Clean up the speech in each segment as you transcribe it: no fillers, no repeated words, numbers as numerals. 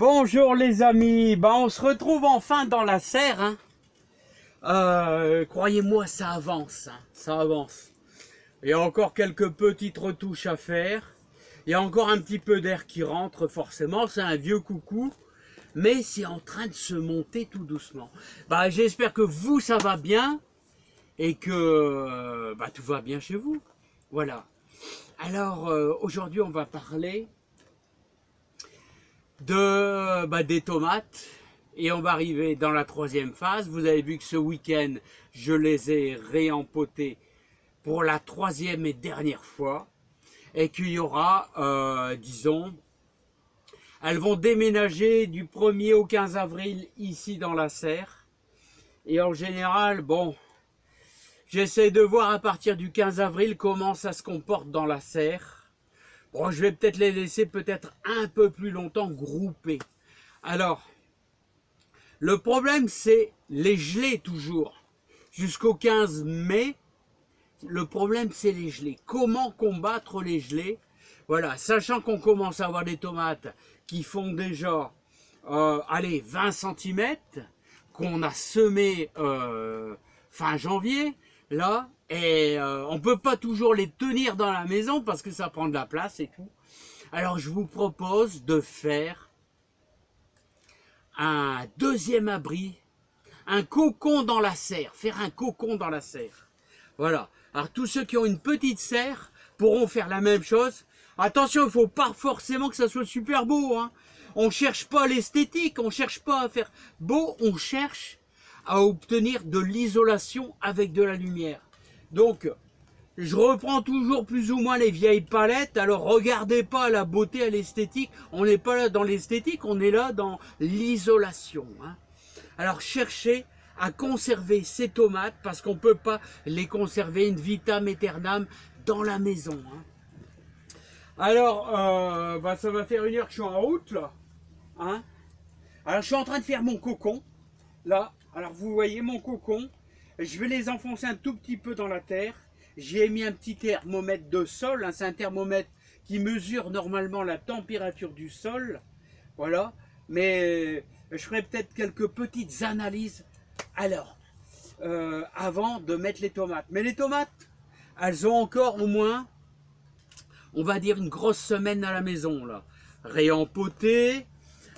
Bonjour les amis, on se retrouve enfin dans la serre. Croyez-moi, ça avance, ça avance. Il y a encore quelques petites retouches à faire. Il y a encore un petit peu d'air qui rentre forcément, c'est un vieux coucou. Mais c'est en train de se monter tout doucement. J'espère que vous, ça va bien. Et que tout va bien chez vous. Voilà. Alors, aujourd'hui, on va parler des tomates. Et on va arriver dans la troisième phase. Vous avez vu que ce week-end, je les ai réempotées pour la troisième et dernière fois. Et qu'il y aura, disons, elles vont déménager du 1er au 15 avril ici dans la serre. Et en général, j'essaie de voir à partir du 15 avril comment ça se comporte dans la serre. Je vais peut-être les laisser peut-être un peu plus longtemps groupés. Alors, le problème c'est les gelées toujours. Jusqu'au 15 mai, le problème c'est les gelées. Comment combattre les gelées? Voilà, sachant qu'on commence à avoir des tomates qui font déjà, 20 cm, qu'on a semé fin janvier, là, et on ne peut pas toujours les tenir dans la maison parce que ça prend de la place et tout. Alors je vous propose de faire un deuxième abri, un cocon dans la serre, faire un cocon dans la serre. Voilà, alors tous ceux qui ont une petite serre pourront faire la même chose. Attention, il ne faut pas forcément que ça soit super beau. On ne cherche pas l'esthétique, on ne cherche pas à faire beau, on cherche à obtenir de l'isolation avec de la lumière. Donc, je reprends toujours plus ou moins les vieilles palettes. Alors, regardez pas la beauté à l'esthétique. On n'est pas là dans l'esthétique, on est là dans l'isolation. Alors, cherchez à conserver ces tomates parce qu'on ne peut pas les conserver in vitam aeternam dans la maison. Alors, ça va faire 1 heure que je suis en route, là. Alors, je suis en train de faire mon cocon, là. Alors, vous voyez mon cocon. Je vais les enfoncer un tout petit peu dans la terre. J'ai mis un petit thermomètre de sol. C'est un thermomètre qui mesure normalement la température du sol. Voilà. Mais je ferai peut-être quelques petites analyses. Alors, avant de mettre les tomates. Mais les tomates, elles ont encore au moins, on va dire, une grosse semaine à la maison, là. Réempotées,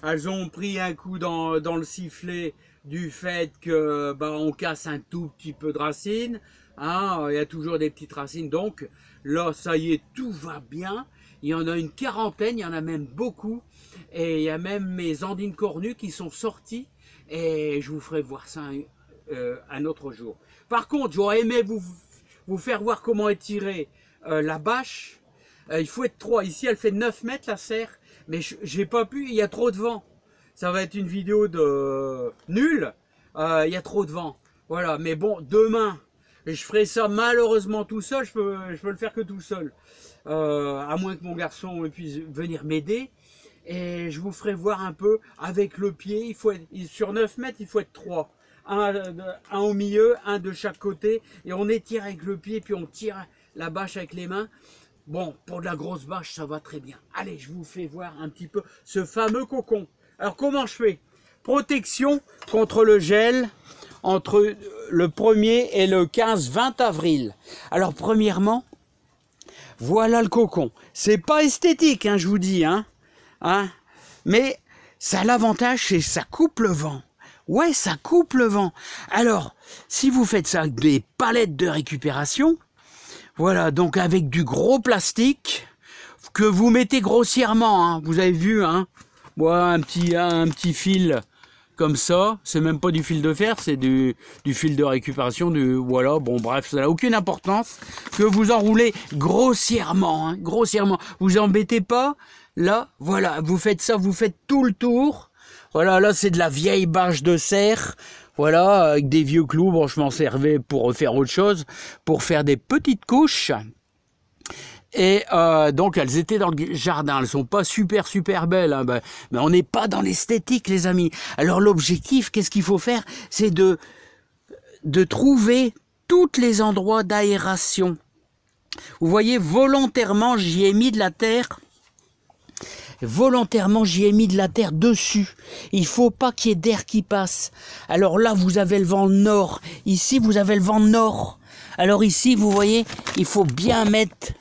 elles ont pris un coup dans le sifflet du fait que on casse un tout petit peu de racines. Il y a toujours des petites racines. Donc là, ça y est, tout va bien. Il y en a une quarantaine, il y en a même beaucoup. Et il y a même mes andines cornues qui sont sorties. Et je vous ferai voir ça un autre jour. Par contre, j'aurais aimé vous faire voir comment étirer la bâche. Il faut être 3. Ici, elle fait 9 mètres la serre. Mais j'ai pas pu, il y a trop de vent. Ça va être une vidéo de nulle. Il y a trop de vent. Voilà, mais bon, demain, je ferai ça malheureusement tout seul. Je peux le faire que tout seul. À moins que mon garçon puisse venir m'aider. Et je vous ferai voir un peu avec le pied. Il faut être, sur 9 mètres, il faut être 3. Un au milieu, un de chaque côté. Et on étire avec le pied, puis on tire la bâche avec les mains. Bon, pour de la grosse bâche, ça va très bien. Allez, je vous fais voir un petit peu ce fameux cocon. Alors, comment je fais? Protection contre le gel entre le 1er et le 15-20 avril. Alors, premièrement, voilà le cocon. C'est pas esthétique, je vous dis. Mais ça a l'avantage, c'est que ça coupe le vent. Ouais, ça coupe le vent. Alors, si vous faites ça avec des palettes de récupération, voilà, donc avec du gros plastique que vous mettez grossièrement, vous avez vu, voilà, un petit fil comme ça, c'est même pas du fil de fer, c'est du fil de récupération, voilà, bon bref, ça n'a aucune importance, que vous enroulez grossièrement, grossièrement, vous embêtez pas, là, voilà, vous faites ça, vous faites tout le tour, voilà, là c'est de la vieille bâche de serre. Voilà, avec des vieux clous, bon, je m'en servais pour faire autre chose, pour faire des petites couches. Et donc, elles étaient dans le jardin, elles sont pas super belles, mais on n'est pas dans l'esthétique, les amis. Alors, l'objectif, qu'est-ce qu'il faut faire? C'est de trouver tous les endroits d'aération. Vous voyez, volontairement, j'y ai mis de la terre volontairement, j'y ai mis de la terre dessus. Il faut pas qu'il y ait d'air qui passe. Alors là, vous avez le vent nord. Ici, vous avez le vent nord. Alors ici, vous voyez, il faut bien mettre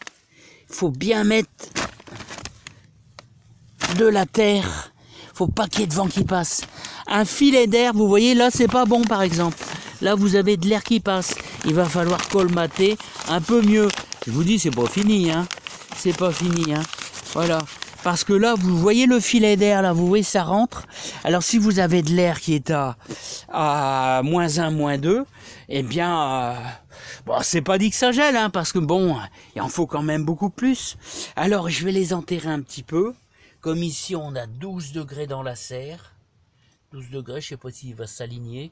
de la terre. Faut pas qu'il y ait de vent qui passe. Un filet d'air, vous voyez, là, c'est pas bon, par exemple. Là, vous avez de l'air qui passe. Il va falloir colmater un peu mieux. Je vous dis, c'est pas fini, hein. C'est pas fini, hein. Voilà. Parce que là, vous voyez le filet d'air, là, vous voyez, ça rentre. Alors, si vous avez de l'air qui est à -1, -2, eh bien, bon, c'est pas dit que ça gèle, hein, parce que bon, il en faut quand même beaucoup plus. Alors, je vais les enterrer un petit peu. Comme ici, on a 12 degrés dans la serre. 12 degrés, je sais pas s'il va s'aligner.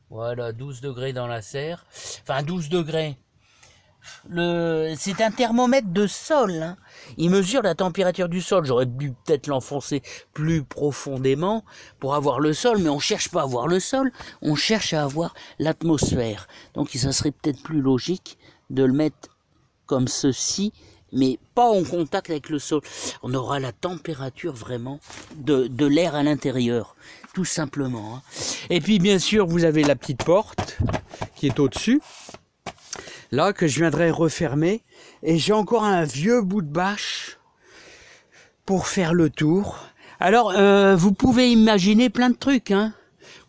Voilà, 12 degrés dans la serre. Enfin, 12 degrés. C'est un thermomètre de sol. Hein. Il mesure la température du sol. J'aurais dû peut-être l'enfoncer plus profondément pour avoir le sol, mais on cherche pas à avoir le sol, on cherche à avoir l'atmosphère. Donc ça serait peut-être plus logique de le mettre comme ceci, mais pas en contact avec le sol. On aura la température vraiment de l'air à l'intérieur, tout simplement. Hein. Et puis bien sûr, vous avez la petite porte qui est au-dessus. Là, que je viendrai refermer. Et j'ai encore un vieux bout de bâche pour faire le tour. Alors, vous pouvez imaginer plein de trucs. Hein.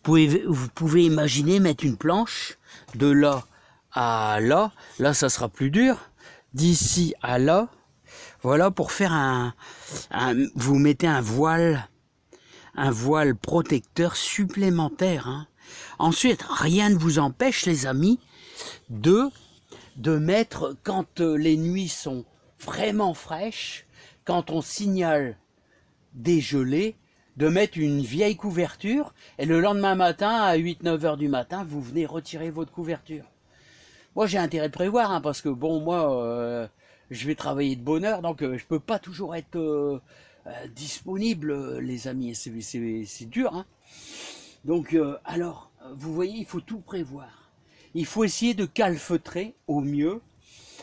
Vous pouvez imaginer mettre une planche de là à là. Là, ça sera plus dur. D'ici à là. Voilà, pour faire vous mettez un voile protecteur supplémentaire. Hein. Ensuite, rien ne vous empêche, les amis, de mettre, quand les nuits sont vraiment fraîches, quand on signale dégelé, de mettre une vieille couverture, et le lendemain matin, à 8-9 heures du matin, vous venez retirer votre couverture. Moi, j'ai intérêt de prévoir, hein, parce que bon, moi, je vais travailler de bonne heure, donc je peux pas toujours être disponible, les amis, c'est dur. Hein. Donc, alors, vous voyez, il faut tout prévoir. Il faut essayer de calfeutrer au mieux.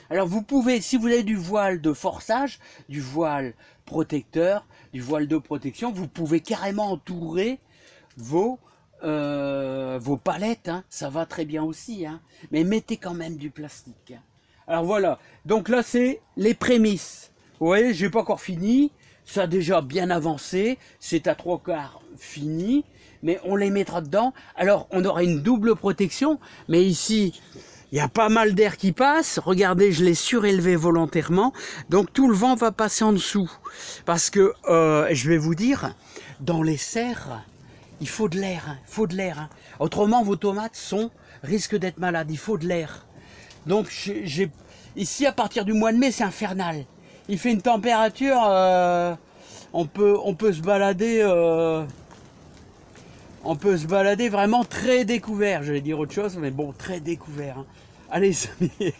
Alors vous pouvez, si vous avez du voile de forçage, du voile protecteur, du voile de protection, vous pouvez carrément entourer vos palettes. Hein. Ça va très bien aussi. Hein. Mais mettez quand même du plastique. Hein. Alors voilà. Donc là, c'est les prémices. Vous voyez, j'ai pas encore fini. Ça a déjà bien avancé. C'est à 3/4 fini. Mais on les mettra dedans. Alors, on aura une double protection. Mais ici, il y a pas mal d'air qui passe. Regardez, je l'ai surélevé volontairement. Donc, tout le vent va passer en dessous. Parce que, je vais vous dire, dans les serres, il faut de l'air. Hein, faut de l'air. Hein. Autrement, vos tomates risquent d'être malades. Il faut de l'air. Donc, ici, à partir du mois de mai, c'est infernal. Il fait une température... on peut se balader... on peut se balader vraiment très découvert. J'allais dire autre chose, mais bon, très découvert. Hein. Allez, amis,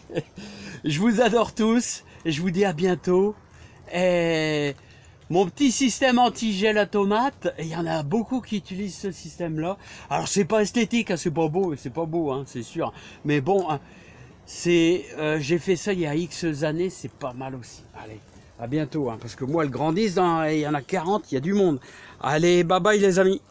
je vous adore tous et je vous dis à bientôt. Et mon petit système anti-gel à tomates, il y en a beaucoup qui utilisent ce système-là. Alors, c'est pas esthétique, hein, c'est pas beau, hein, c'est sûr. Mais bon, hein, j'ai fait ça il y a X années, c'est pas mal aussi. Allez, à bientôt, hein, parce que moi, elles grandissent, il y en a 40, il y a du monde. Allez, bye bye les amis.